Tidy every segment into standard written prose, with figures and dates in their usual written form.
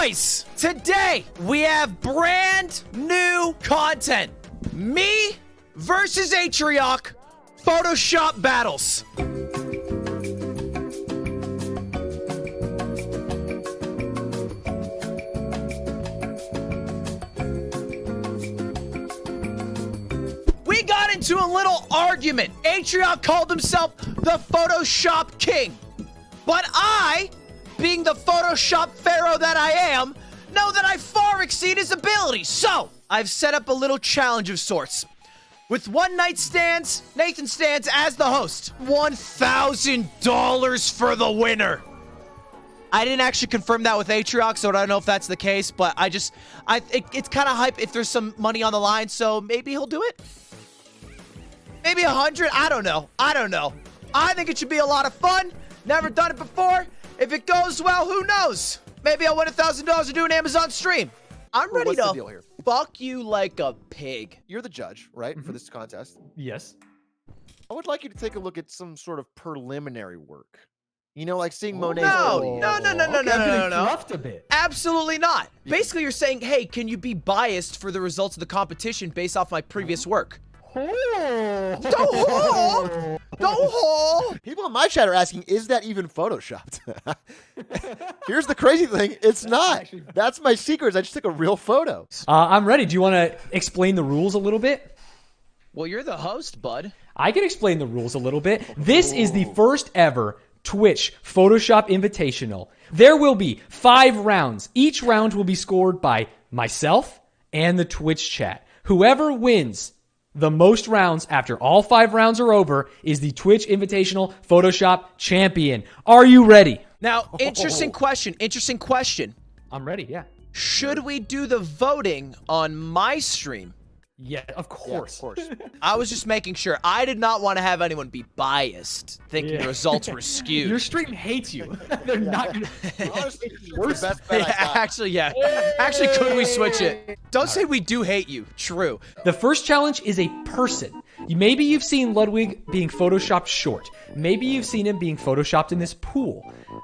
Guys, today we have brand new content. Me versus Atrioc, Photoshop battles. We got into a little argument. Atrioc called himself the Photoshop King. But I, being the Photoshop pharaoh that I am, know that I far exceed his abilities. So, I've set up a little challenge of sorts. With one night stands, Nathan stands as the host. $1,000 for the winner. I didn't actually confirm that with Atrioc, so I don't know if that's the case, but it's kind of hype if there's some money on the line, so maybe he'll do it. Maybe 100, I don't know. I think it should be a lot of fun. Never done it before. If it goes well, who knows? Maybe I'll win $1,000 to do an Amazon stream. I'm ready What's the deal here? fuck you like a pig. You're the judge, right, for this contest? Yes. I would like you to take a look at some sort of preliminary work. You know, like seeing Monet's No, work. no. Fluffed a bit. Absolutely not. Basically, you're saying, hey, can you be biased for the results of the competition based off my previous work? Don't haul. People in my chat are asking, is that even photoshopped? Here's the crazy thing. It's not. That's my secret. I just took a real photo. I'm ready. Do you want to explain the rules a little bit? Well, you're the host, bud. I can explain the rules a little bit. This is the first ever Twitch Photoshop Invitational. There will be 5 rounds. Each round will be scored by myself and the Twitch chat. Whoever wins the most rounds after all 5 rounds are over is the Twitch Invitational Photoshop champion. Are you ready? Now, interesting question. I'm ready, yeah. Should we do the voting on my stream? Yeah, of course. Yeah, of course. I was just making sure. I did not want to have anyone be biased, thinking the results were skewed. Your stream hates you. They're not going to... Honestly, it's the best bet I got. Actually, yeah. Actually, could we switch it? Don't say we do hate you. True. The first challenge is a person. Maybe you've seen Ludwig being photoshopped short. Maybe you've seen him being photoshopped in this pool.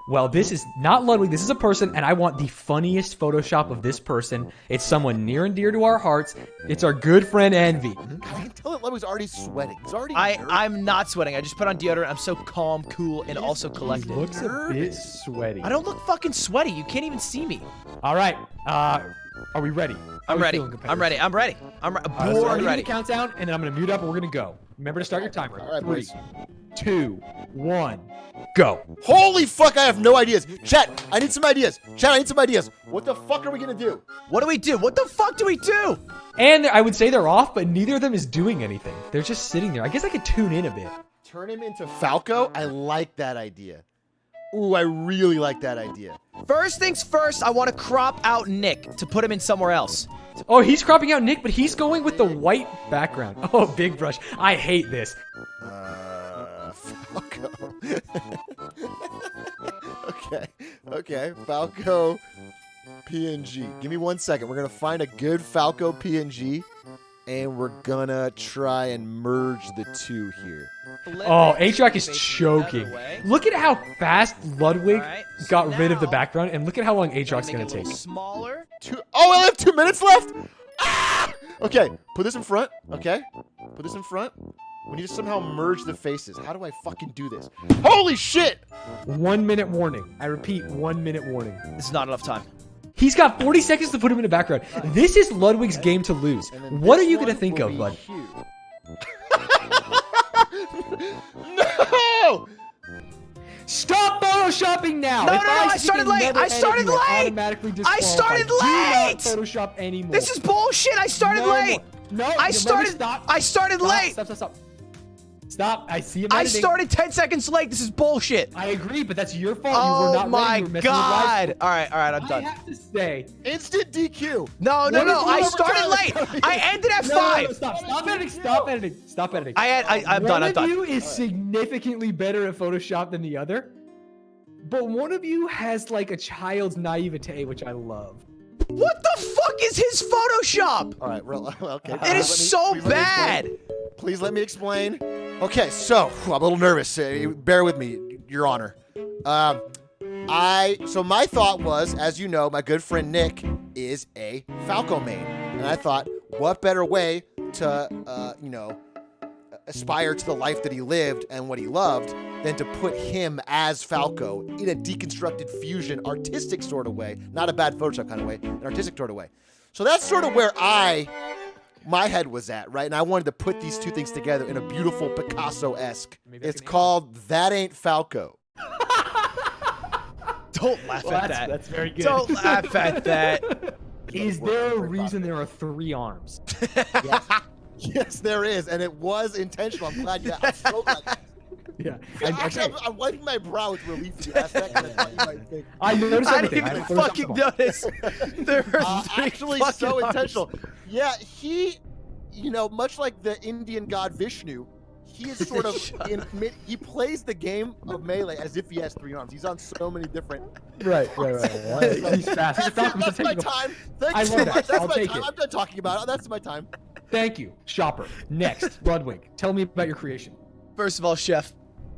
Well, this is not Ludwig. This is a person, and I want the funniest Photoshop of this person. It's someone near and dear to our hearts. It's our good friend Envy. I can tell that Ludwig's already sweating. He's already I'm not sweating. I just put on deodorant. I'm so calm, cool, and also collected. He looks a bit sweaty. I don't look fucking sweaty. You can't even see me. All right. Are we ready? I'm ready. I'm ready. I'm ready. I'm ready. Count down, and then I'm going to mute up, and we're going to go. Remember to start your timer. All right, 3, boys. 2, 1, go. Holy fuck, I have no ideas. Chat, I need some ideas. Chat, I need some ideas. What the fuck are we going to do? What do we do? What the fuck do we do? And I would say they're off, but neither of them is doing anything. They're just sitting there. I guess I could tune in a bit. Turn him into Falco? I like that idea. Ooh, I really like that idea. First things first, I want to crop out Nick to put him in somewhere else. Oh, he's cropping out Nick, but he's going with the white background. Oh, big brush. I hate this. Falco. Okay, Falco PNG. Give me 1 second. We're going to find a good Falco PNG, and we're going to try and merge the two here. Oh, Atrioc is choking. Look at how fast Ludwig got rid of the background, and look at how long Atrioc's going to take. Smaller. Oh, I only have 2 minutes left? Ah! Okay, put this in front, okay? Put this in front. We need to somehow merge the faces. How do I fucking do this? Holy shit! 1 minute warning. I repeat, 1 minute warning. This is not enough time. He's got 40 seconds to put him in the background. This is Ludwig's game to lose. What are you going to think of, bud? No! Stop photoshopping now! No, I started late! I started late! I started late! Photoshop anymore. This is bullshit! I started late! No, I started late! Stop. I see him I editing. started 10 seconds late. This is bullshit. I agree, but that's your fault. Oh you were not my ready. You were messing god. with All right, I'm done. I have to say. Instant DQ. No. I started late. I ended at 5. No, stop editing. Stop editing. I'm done. One of you is significantly better at Photoshop than the other, but one of you has like a child's naivete, which I love. What the fuck is his Photoshop? All right, okay. It is so bad. Please let me explain. Okay, so I'm a little nervous. Bear with me, Your Honor. So my thought was, as you know, my good friend Nick is a Falco main, and I thought, what better way to, aspire to the life that he lived and what he loved than to put him as Falco in a deconstructed fusion, artistic sort of way, not a bad Photoshop kind of way, an artistic sort of way. So that's sort of where my head was at, right? And I wanted to put these two things together in a beautiful Picasso-esque. It's called That Ain't Falco. Don't laugh at that. That's very good. Don't laugh at that. Is there a reason there are 3 arms? Yes. Yes, there is, and it was intentional. I'm glad you asked. I'm so glad. Yeah. Actually, I'm wiping my brow with relief when you asked that, 'cause I thought you might think. I noticed I didn't everything. even fucking notice. There are 3 actually fucking so arms. intentional. Yeah, he, much like the Indian god Vishnu, he is sort of he plays the game of Melee as if he has 3 arms. He's on so many different. Right. He's fast. That's my time. Thank I you so love much. that. I'll That's my take time. it. I'm done talking about it. That's my time. Thank you, Shopper. Next, Ludwig. Tell me about your creation. First of all, Chef,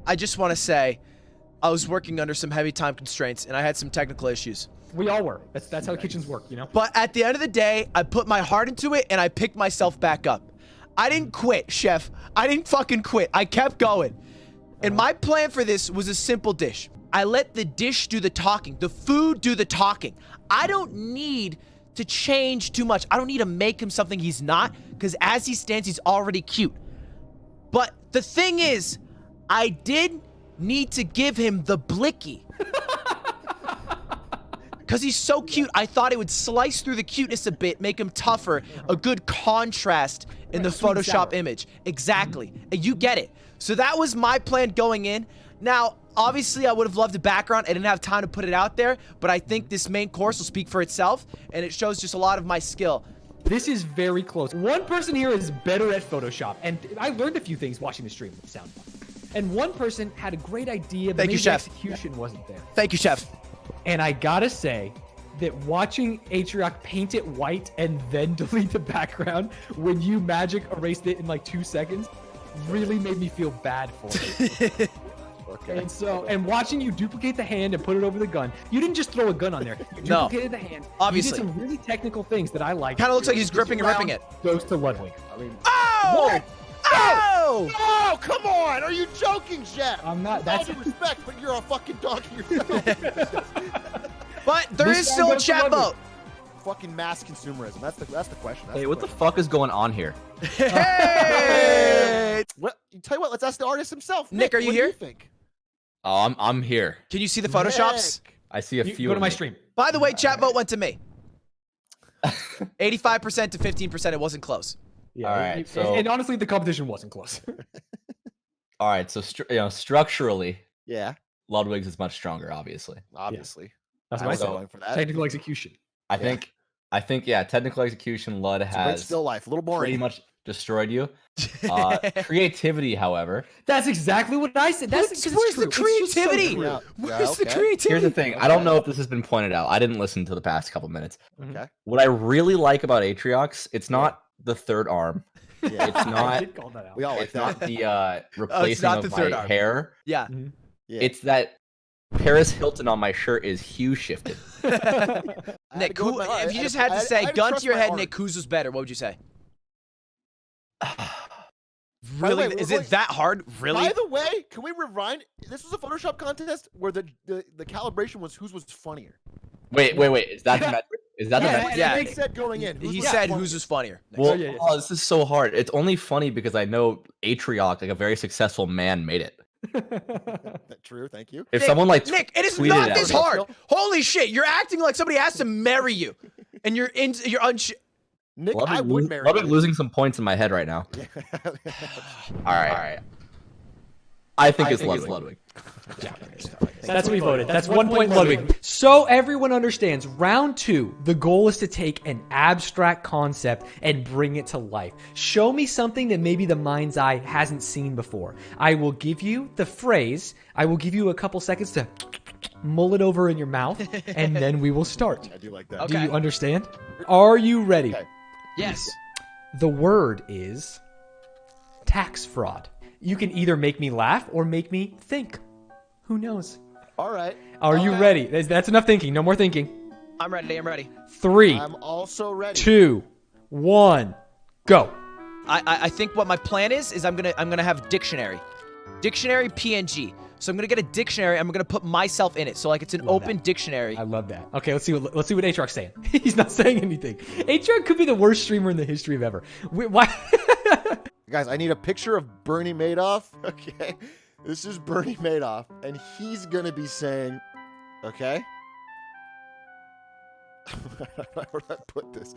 I just want to say I was working under some heavy time constraints and I had some technical issues. We all were. That's how kitchens work, But at the end of the day, I put my heart into it and I picked myself back up. I didn't quit, Chef. I didn't fucking quit. I kept going. And my plan for this was a simple dish. I let the dish do the talking. The food do the talking. I don't need to change too much. I don't need to make him something he's not, because as he stands, he's already cute. But the thing is, I did need to give him the blicky. Because he's so cute, I thought it would slice through the cuteness a bit, make him tougher, a good contrast in the sweet and Photoshop sour. image. Exactly. And you get it. So that was my plan going in. Now, obviously, I would have loved a background. I didn't have time to put it out there, but I think this main course will speak for itself, and it shows just a lot of my skill. This is very close. One person here is better at Photoshop, and I learned a few things watching the stream with sound. And one person had a great idea, but Thank you, maybe Chef. execution wasn't there. Thank you, Chef. And I gotta say that watching Atrioc paint it white and then delete the background when you magic erased it in like 2 seconds really made me feel bad for it. Okay. And watching you duplicate the hand and put it over the gun, you didn't just throw a gun on there. You No. duplicated the hand. Obviously. You did some really technical things that I like. Kind of looks like he's gripping and ripping it. Goes to Ludwig. I mean, Oh! Oh! Oh, come on! Are you joking, Jeff? I'm not. With all That's due respect, but you're a fucking donkey yourself. But there This is guy still a goes to chat Ludwig. vote. Fucking mass consumerism. That's the question. That's Hey, what the fuck is going on here? Hey! What? Tell you what. Let's ask the artist himself. Nick, are you what here? Do you think? Oh, I'm here. Can you see the Photoshops? Nick. I see a you few. go to of my them. stream. By the way, chat vote went to me. 85% to 15%. It wasn't close. Yeah. All right, so- and honestly, the competition wasn't close. All right, so structurally, Yeah, Ludwig's is much stronger, obviously. obviously. That's I what I was said. going for that. Technical execution. I think, yeah, technical execution, Lud It's a great has still life. A little boring. pretty much destroyed you. Creativity, however, That's exactly what I said. That's because Where's it's the true. It's just so creativity? true. Yeah. Where's the okay. creativity? here's the thing. I don't know if this has been pointed out. I didn't listen to the past couple minutes. Okay. What I really like about Atriox, it's not the third arm. Yeah. It's I not. did call that out. We all like It's not that. the replacing not of the third my arm. hair. Yeah. Yeah. It's that Paris Hilton on my shirt is hue shifted. I had to Nick, go who, with my heart. if you I just to- had I to say, I gun trust to your my head, heart. Nick, whose was better, what would you say? By the Really? way, Is wait, it that hard? Really? By the way, can we rewind? This was a Photoshop contest where the calibration was whose was funnier. Wait. Is that the metric? Is that the Yeah, metric? Yeah. Nick said going in. He was said funnier. whose was funnier. Well, yeah. oh, this is so hard. It's only funny because I know Atrioc, like a very successful man, made it. True. Thank you. If Nick, someone like Nick, it is tweeted not at this me- hard. Holy shit, you're acting like somebody has to marry you. And you're Nick, I Ludwig, would marry. Ludwig you. losing some points in my head right now. All right. I think it's Ludwig. That's what we voted. That's 1 point Ludwig. So everyone understands, round 2, the goal is to take an abstract concept and bring it to life. Show me something that maybe the mind's eye hasn't seen before. I will give you the phrase. I will give you a couple seconds to mull it over in your mouth, and then we will start. I do like that. Okay. Do you understand? Are you ready? Okay. Yes. The word is tax fraud. You can either make me laugh or make me think. Who knows? All right. Are you ready? That's enough thinking. No more thinking. I'm ready. I'm ready. 3, I'm also ready. 2, 1, go. I think what my plan is I'm gonna have dictionary PNG. So I'm gonna get a dictionary. I'm gonna put myself in it. So like it's an open dictionary. I love that. Okay, let's see what Aatrox's saying. He's not saying anything. Aatrox could be the worst streamer in the history of ever. Why? Guys, I need a picture of Bernie Madoff. Okay. This is Bernie Madoff, and he's gonna be saying, okay. Where did I put this?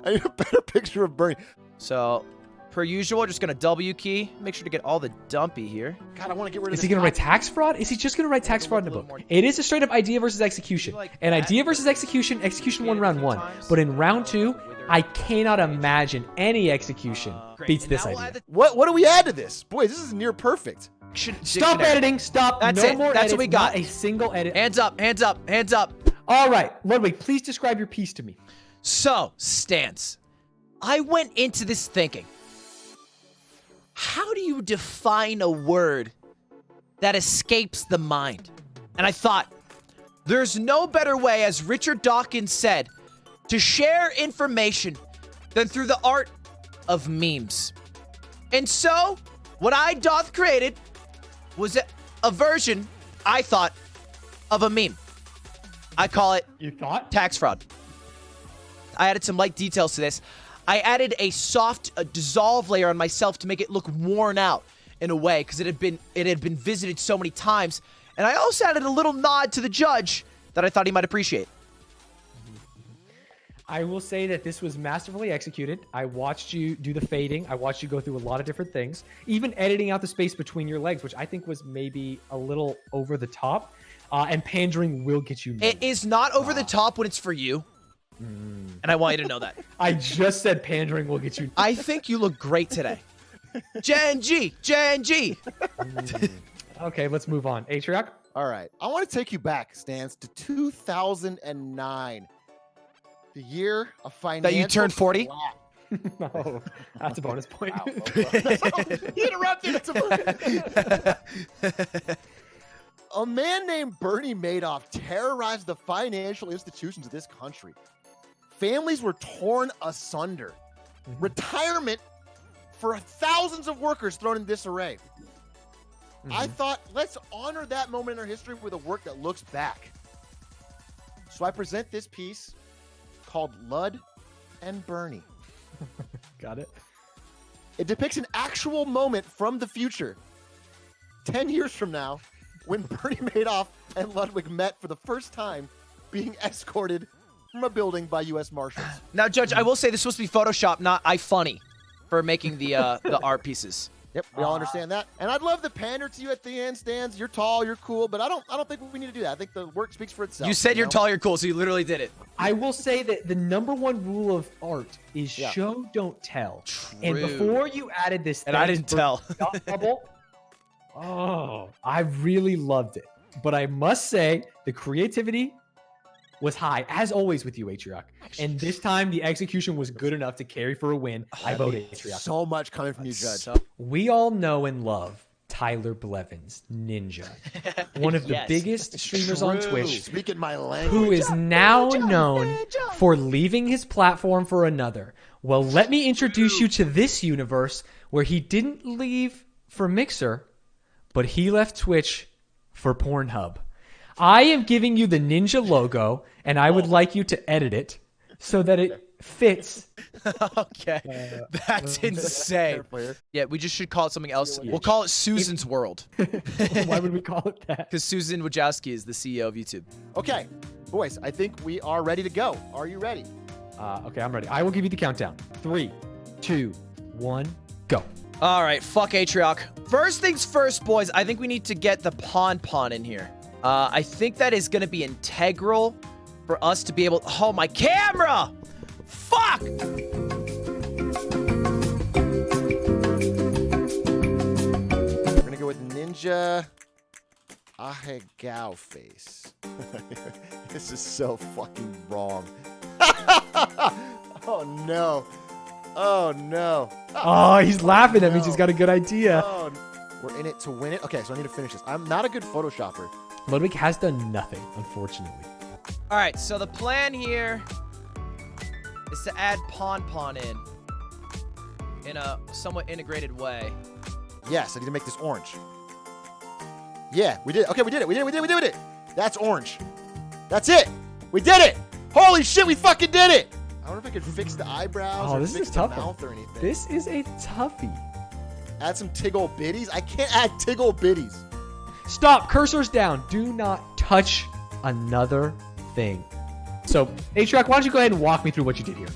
I need a better picture of Bernie. So per usual, just gonna W key. Make sure to get all the dumpy here. God, I want to get rid of Is this. he going to write tax fraud? Is he just going to write tax fraud in the book? It is a straight up idea versus execution. And idea versus execution won round 1. But in round 2, I cannot imagine any execution beats this idea. What do we add to this? Boys, this is near perfect. Stop editing. Stop. That's no it. more That's edits, what we got. Not a single edit. Hands up, hands up, hands up. All right. Ludwig, please describe your piece to me. So, Stance, I went into this thinking, how do you define a word that escapes the mind? And I thought, there's no better way, as Richard Dawkins said, to share information than through the art of memes. And so, what I doth created was a version, I thought, of a meme. I call it You thought? tax fraud. I added some light details to this. I added a soft dissolve layer on myself to make it look worn out in a way, because it had been visited so many times. And I also added a little nod to the judge that I thought he might appreciate. I will say that this was masterfully executed. I watched you do the fading. I watched you go through a lot of different things, even editing out the space between your legs, which I think was maybe a little over the top. And pandering will get you nowhere. It is not over the top when it's for you. And I want you to know that. I just said pandering will get you. I think you look great today. Gen G. Okay, let's move on. Atriarch? All right. I want to take you back, Stans, to 2009. The year of financial That you turned 40? collapse. No, that's a bonus point. You interrupted. It's a A man named Bernie Madoff terrorized the financial institutions of this country. Families were torn asunder. Retirement for thousands of workers thrown in disarray. I thought, let's honor that moment in our history with a work that looks back. So I present this piece called Lud and Bernie. Got it. It depicts an actual moment from the future, 10 years from now, when Bernie Madoff and Ludwig met for the first time, being escorted from a building by U.S. Marshals. Now, Judge, I will say this was supposed to be Photoshop, not iFunny, for making the art pieces. Yep, we all understand that. And I'd love to pander to you at the end, Stans. You're tall, you're cool, but I don't think we need to do that. I think the work speaks for itself. You said you're tall, you're cool, so you literally did it. I will say that the #1 rule of art is show, don't tell. And before you added this, And I didn't tell. Bubble, oh, I really loved it. But I must say, the creativity was high, as always with you, Atriarch. And this time, the execution was good enough to carry for a win. I voted Atriarch. So much coming from you, Judge. We all know and love Tyler Blevins, Ninja. One of the biggest streamers on Twitch. Speaking my language. Who is now known for leaving his platform for another. Well, let me introduce you to this universe where he didn't leave for Mixer, but he left Twitch for Pornhub. I am giving you the Ninja logo, and I would like you to edit it so that it fits. Okay. That's insane. Yeah, we just should call it something else. We'll call it Susan's World. Why would we call it that? Because Susan Wojcicki is the CEO of YouTube. Okay, boys, I think we are ready to go. Are you ready? Okay, I'm ready. I will give you the countdown. 3, 2, 1, go. All right, fuck Atriarch. First things first, boys. I think we need to get the Pon in here. I think that is going to be integral for us to be able... Oh, my camera! Fuck! We're going to go with Ninja Ahegao face. This is so fucking wrong. Oh, no. Oh, no. Oh, he's laughing at me. He's got a good idea. Oh, we're in it to win it. Okay, so I need to finish this. I'm not a good Photoshopper. Ludwig has done nothing, unfortunately. All right, so the plan here is to add Pon in a somewhat integrated way. Yes, I need to make this orange. Yeah, we did it. Okay, we did it. We did it. That's orange. That's it. We did it. Holy shit, we fucking did it. I wonder if I could fix the eyebrows Oh, or this is fix a the tough mouth one. or anything. This is a toughie. Add some tiggle bitties. I can't add tiggle bitties. Stop. Cursor's down. Do not touch another thing. So, Atrioc, why don't you go ahead and walk me through what you did here?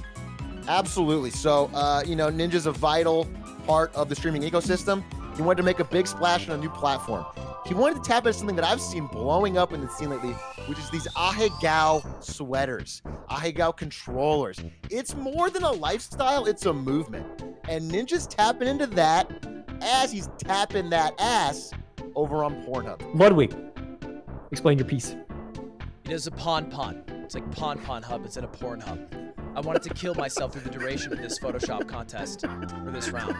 Absolutely. So, Ninja's a vital part of the streaming ecosystem. He wanted to make a big splash on a new platform. He wanted to tap into something that I've seen blowing up in the scene lately, which is these Ahegao sweaters, Ahegao controllers. It's more than a lifestyle, it's a movement. And Ninja's tapping into that as he's tapping that ass over on Pornhub. Ludwig, explain your piece. It is a Pon. It's like Pon Hub instead of Pornhub. I wanted to kill myself through the duration of this Photoshop contest, or this round.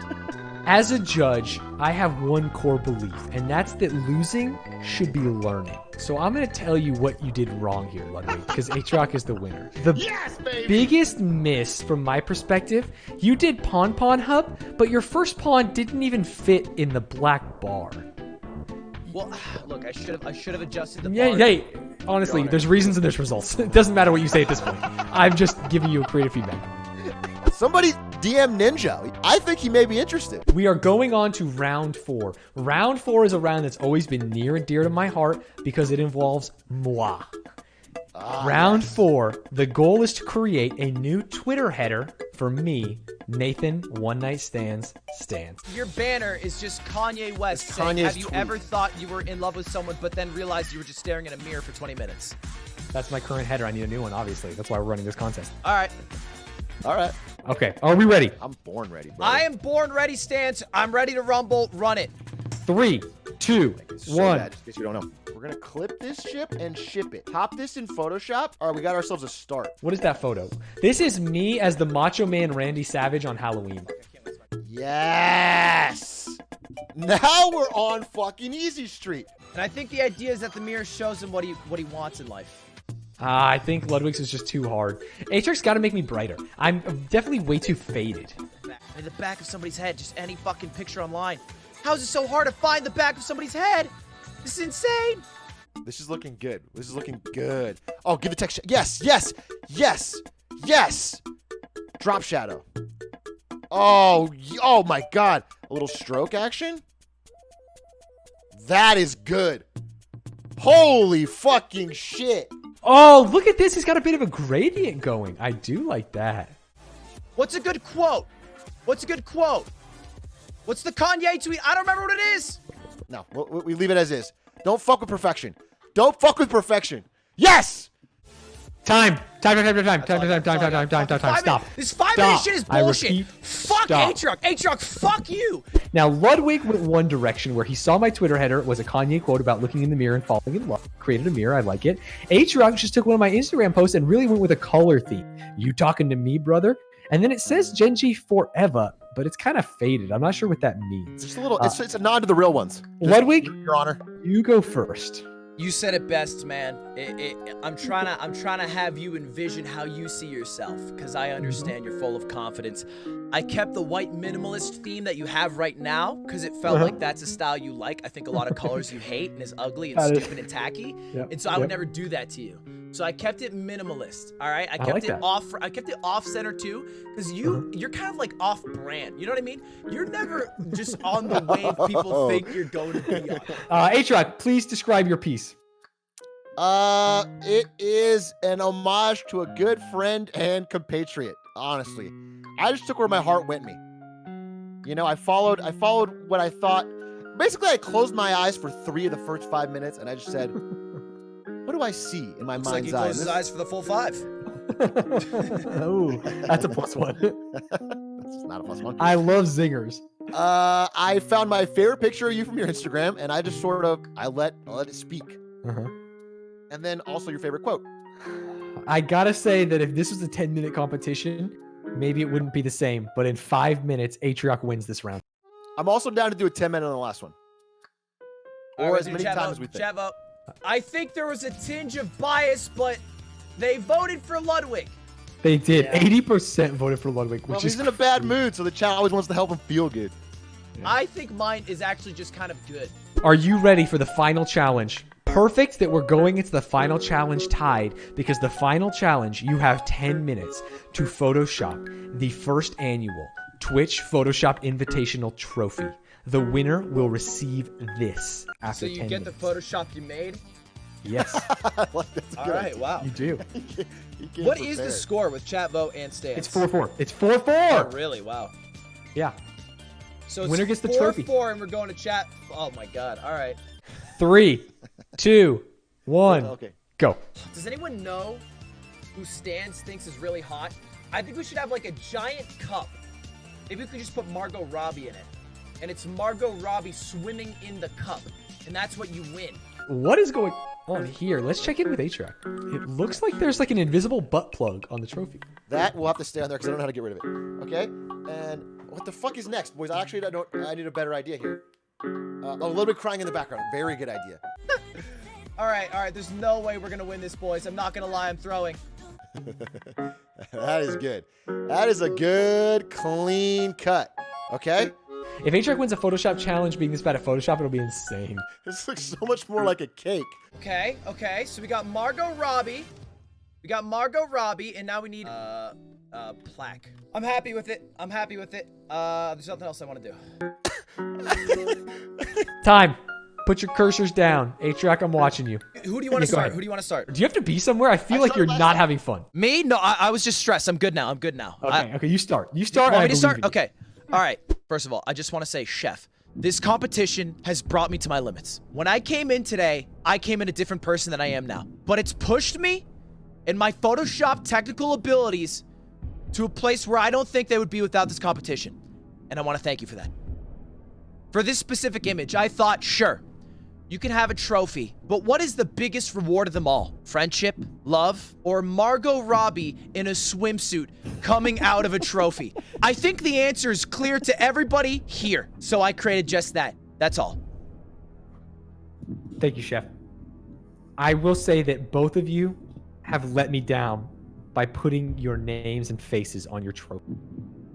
As a judge, I have one core belief, and that's that losing should be learning. So I'm going to tell you what you did wrong here, Ludwig, because Atrioc is the winner. The biggest miss from my perspective, you did Pon Hub, but your first pawn didn't even fit in the black bar. Well, look, I should have adjusted the Yeah, bar. hey, honestly, there's reasons and there's results. It doesn't matter what you say at this point. I'm just giving you a creative feedback. Somebody DM Ninja. I think he may be interested. We are going on to round 4. Round 4 is a round that's always been near and dear to my heart because it involves moi. Round 4, the goal is to create a new Twitter header for me, Nathan One Night Stands. Your banner is just Kanye West It's saying, Kanye's have you tweet. ever thought you were in love with someone but then realized you were just staring in a mirror for 20 minutes? That's my current header. I need a new one, obviously. That's why we're running this contest. All right. All right. Okay, are we ready? I'm born ready, bro. I am born ready, Stance. I'm ready to rumble. Run it. 3, 2, So 1. bad, just in case you don't know. We're going to clip this chip and ship it. Pop this in Photoshop. All right, we got ourselves a start. What is that photo? This is me as the Macho Man Randy Savage on Halloween. Yes! Now we're on fucking Easy Street. And I think the idea is that the mirror shows him what he wants in life. I think Ludwig's is just too hard. Atrioc got to make me brighter. I'm definitely way too faded. In the back of somebody's head, just any fucking picture online. How is it so hard to find the back of somebody's head? This is insane. This is looking good. This is looking good. Oh, give the texture. Yes, yes, yes, yes. Drop shadow. Oh, oh my God. A little stroke action. That is good. Holy fucking shit. Oh, look at this. He's got a bit of a gradient going. I do like that. What's a good quote? What's a good quote? What's the Kanye tweet? I don't remember what it is. No, we leave it as is. Don't fuck with perfection. Don't fuck with perfection. Yes! Time. Stop. This 5 minute Stop. shit is I bullshit. repeat, Fuck stop. Atrioc. Atrioc, fuck you. Now, Ludwig went one direction where he saw my Twitter header. It was a Kanye quote about looking in the mirror and falling in love. Created a mirror. I like it. Atrioc just took one of my Instagram posts and really went with a color theme. You talking to me, brother? And then it says Genji forever, but it's kind of faded. I'm not sure what that means. Just a little, it's a nod to the real ones. Just, Ludwig, Your Honor. you go first. You said it best, man. I'm trying to have you envision how you see yourself, because I understand you're full of confidence. I kept the white minimalist theme that you have right now, because it felt like that's a style you like. I think a lot of colors you hate and is ugly and stupid and tacky, and so I would never do that to you. So I kept it minimalist. All right, I kept like it that. off. I kept it off center too, because you're kind of like off brand. You know what I mean? You're never just on the wave people think you're going to be on. Atrioc, please describe your piece. It is an homage to a good friend and compatriot. Honestly, I just took where my heart went me. You know, I followed what I thought. Basically, I closed my eyes for 3 of the first 5 minutes, and I just said, "What do I see in my Looks like mind's he eye?" closed his eyes for the full 5. Oh, that's a +1. That's not a +1. I love zingers. I found my favorite picture of you from your Instagram, and I just sort of I let it speak. And then also your favorite quote. I gotta say that if this was a 10-minute competition, maybe it wouldn't be the same. But in 5 minutes, Atrioc wins this round. I'm also down to do a 10-minute on the last one, or as many times as we think. Chat vote. I think there was a tinge of bias, but they voted for Ludwig. They did. Yeah. 80% voted for Ludwig, Well, which he's is in a bad mood, so the chat always wants to help him feel good. I think mine is actually just kind of good. Are you ready for the final challenge? Perfect that we're going into the final challenge tied, because the final challenge, you have 10 minutes to Photoshop the first annual Twitch Photoshop Invitational Trophy. The winner will receive this after 10 So you get minutes. the Photoshop you made? Yes, Like, that's a All good right, idea. wow. you do. He came What is the prepared. score with chat vote and stance? It's 4-4. It's 4-4. Oh, really? Wow. Yeah. So it's Winner gets the 4-4 trophy. and we're going to chat. Oh my god. All right. 3, 2, 1, Okay. go. Does anyone know who Stans thinks is really hot? I think we should have like a giant cup. Maybe we could just put Margot Robbie in it. And it's Margot Robbie swimming in the cup. And that's what you win. What is going on here? Let's check in with A-Track. It looks like there's like an invisible butt plug on the trophy. That will have to stay on there because I don't know how to get rid of it. Okay? And what the fuck is next, boys? I need a better idea here. A little bit crying in the background. Very good idea. All right. There's no way we're going to win this, boys. I'm not going to lie. I'm throwing. That is good. That is a good, clean cut. Okay? If A-Track wins a Photoshop challenge being this bad at Photoshop, it'll be insane. This looks so much more like a cake. Okay. So we got Margot Robbie. And now we need plaque. I'm happy with it. There's nothing else I want to do. Time. Put your cursors down. A-Track, I'm watching you. Who do you want to Yeah, go start? ahead. Who do you want to start? Do you have to be somewhere? I feel I like you're started not last having fun. Me? No, I was just stressed. I'm good now. Okay, you start. You Want start. and I me to start? believe in you. Okay. All right. First of all, I just want to say, Chef, this competition has brought me to my limits. When I came in today, I came in a different person than I am now. But it's pushed me and my Photoshop technical abilities to a place where I don't think they would be without this competition. And I want to thank you for that. For this specific image, I thought, sure, you can have a trophy, but what is the biggest reward of them all? Friendship, love, or Margot Robbie in a swimsuit coming out of a trophy? I think the answer is clear to everybody here, so I created just that. That's all. Thank you, Chef. I will say that both of you have let me down by putting your names and faces on your trophy.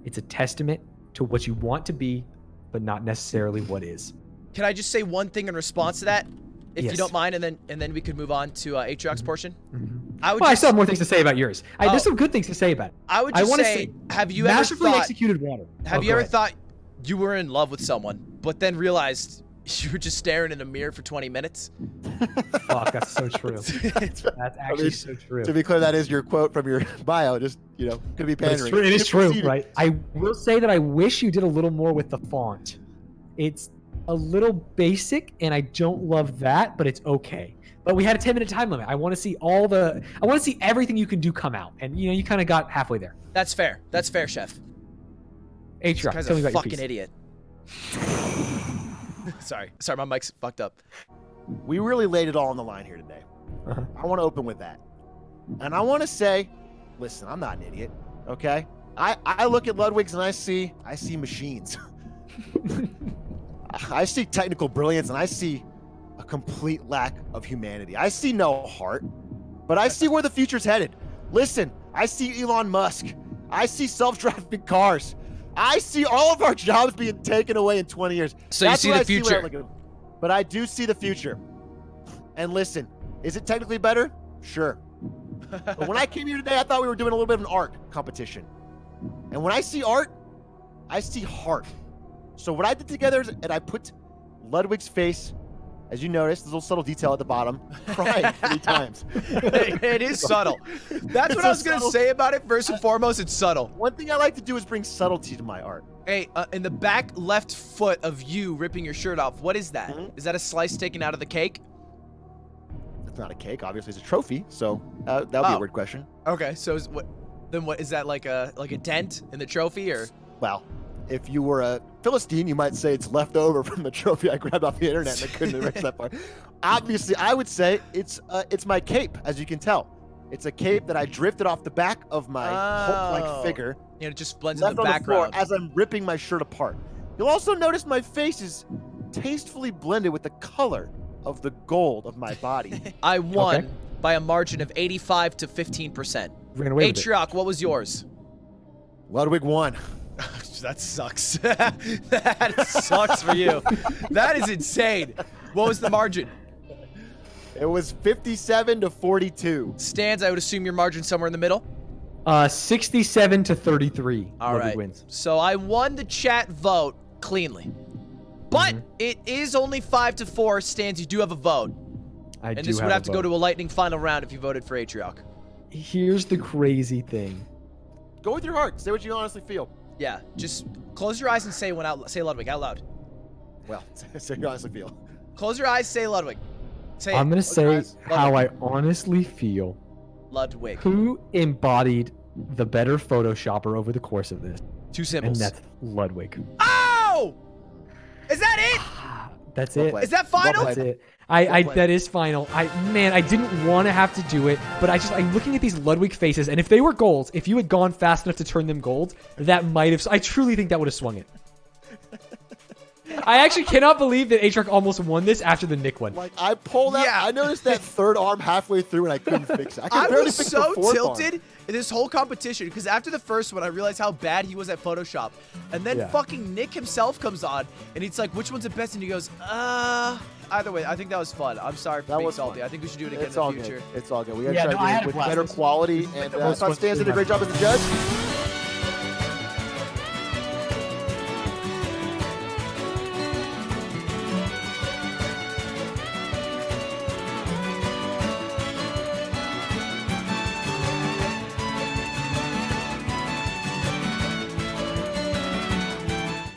It's a testament to what you want to be, but not necessarily what is. Can I just say one thing in response to that, if Yes. you don't mind, and then we could move on to Aatrox's portion? Mm-hmm. I would Well, I just, still have more things to say about yours. There's some good things to say about it. I would I just wanna say, say, have you ever Masterfully thought, executed water. have Oh, you go ever ahead. thought you were in love with someone, but then realized you were just staring in a mirror for 20 minutes? Fuck, that's so true. That's actually so true. To be clear, that is your quote from your bio. Just, could be But it's pandering. true. It is true, Proceed. right? I will say that I wish you did a little more with the font. It's a little basic, and I don't love that, but it's okay. But we had a 10-minute time limit. I want to see everything you can do come out, and you kind of got halfway there. That's fair, Chef. H-Rock, This tell me guy's a about your fucking piece. idiot. Sorry, my mic's fucked up. We really laid it all on the line here today. Uh-huh. I want to open with that. And I want to say, listen, I'm not an idiot, okay? I look at Ludwig's and I see machines. I see technical brilliance and I see a complete lack of humanity. I see no heart, but I see where the future's headed. Listen, I see Elon Musk. I see self-driving cars. I see all of our jobs being taken away in 20 years. So That's you see what the I when I future. look at them. But I do see the future. And listen, is it technically better? Sure. But when I came here today, I thought we were doing a little bit of an art competition. And when I see art, I see heart. So what I did together is, and I put Ludwig's face, as you noticed, there's a little subtle detail at the bottom, crying 3 times. It is subtle. That's It's what I a was gonna subtle- say about it. First and foremost, it's subtle. One thing I like to do is bring subtlety to my art. Hey, in the back left foot of you ripping your shirt off, what is that? Mhm. Is that a slice taken out of the cake? It's not a cake, obviously it's a trophy, so that would be Oh. a weird question. Okay, so what is that, like a dent in the trophy, or? Well, if you were a Philistine, you might say it's left over from the trophy I grabbed off the internet and I couldn't erase that part. Obviously, I would say it's my cape, as you can tell. It's a cape that I drifted off the back of my Hulk-like Oh. figure, You know, it just blends in left the on the floor background. as I'm ripping my shirt apart. You'll also notice my face is tastefully blended with the color of the gold of my body. I won Okay. by a margin of 85 to 15%. Ran away with it. Atrioc, what was yours? Ludwig won. That sucks. That sucks for you. That is insane. What was the margin? It was 57 to 42. Stans, I would assume your margin somewhere in the middle. 67 to 33. All Ludwig right. wins. So I won the chat vote cleanly. But it is only 5 to 4. Stans, you do have a vote. And And this would have to go to a lightning final round if you voted for Atrioc. Here's the crazy thing. Go with your heart. Say what you honestly feel. Yeah, just close your eyes and say Ludwig out loud. Well, say you honestly feel. Close your eyes, say Ludwig. Say I'm going to say guys. how I honestly feel. Ludwig. Who embodied the better Photoshopper over the course of this? Two And symbols. that's Ludwig. Oh! Is that it? That's Well it. played. Is that final? That's it. played. That is final. Man, I didn't want to have to do it, but I'm looking at these Ludwig faces, and if they were golds, if you had gone fast enough to turn them gold, that might have. I truly think that would have swung it. I actually cannot believe that Atrioc almost won this after the Nick one. Like, I pulled out. Yeah. I noticed that third arm halfway through and I couldn't fix it. I could I barely was fix so the fourth tilted arm. in this whole competition because after the first one, I realized how bad he was at Photoshop. And then Yeah. fucking Nick himself comes on and he's like, which one's the best? And he goes, either way, I think that was fun. I'm sorry for That being was salty. fun. I think we should do it again It's in all the future. good. It's all good. We got to Yeah, try no, I to had do a it with blast. better This- quality. And the most Stan did a great job as a judge.